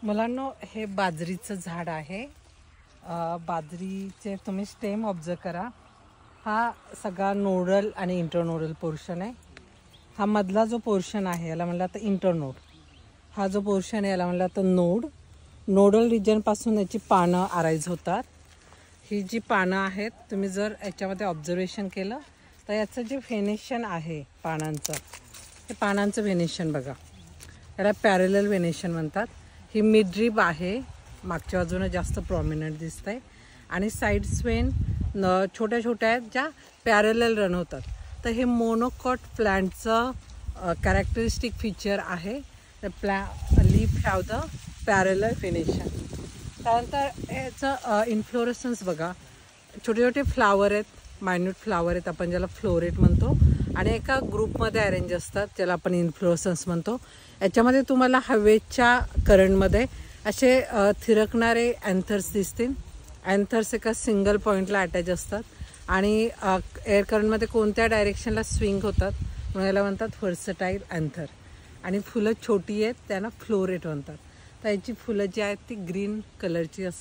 मुलांनो, हे बाजरीचं झाड आहे। बाजरीचे तुम्ही स्टेम ऑब्झर्व करा। हा सगळा नोडल आणि इंटरनोडल पोर्शन आहे। हा मधला जो पोर्शन आहे याला म्हणला तर इंटरनोड, हा जो पोर्शन आहे याला म्हणला तर नोड। नोडल रिजन पासून याची पानं अराइज होतात। ही जी पानं आहेत तुम्ही जर याच्यामध्ये ऑब्झर्वेशन केलं तर याचं जे व्हेनेशन आहे पानांचं, हे पानांचं व्हेनेशन बघा, याला पॅरलल व्हेनेशन म्हणतात। ही मिडरिब आहे, मागच्या बाजूने जास्त प्रॉमिनंट दिसतंय आणि साइड्स वेन छोट्या छोट्या आहेत ज्या पॅरलल रन होतात। तर हे मोनोकॉट प्लांटचं कॅरेक्टरिस्टिक फीचर आहे। Leaf have the parallel venation. त्यानंतर याचं इन्फ्लोरेसन्स बघा, छोटे छोटे फ्लावर आहेत, मायन्यूट फ्लावर आहेत, आपण ज्याला फ्लोरेट म्हणतो, आणि एका ग्रुपमध्ये अरेंज असतात ज्याला आपण इन्फ्लोरेसन्स म्हणतो। याच्यामध्ये तुम्हाला हवेच्या करंटमध्ये असे थिरकणारे अँथर्स दिसतील। अँथर्स एका सिंगल पॉईंटला अटॅच असतात आणि एअर करंटमध्ये कोणत्या डायरेक्शनला स्विंग होतात म्हणून याला म्हणतात व्हर्सटाईल अँथर। आणि फुलं छोटी आहेत, त्यांना फ्लोरेट म्हणतात। तर याची फुलं जी आहेत ती ग्रीन कलरची असतात।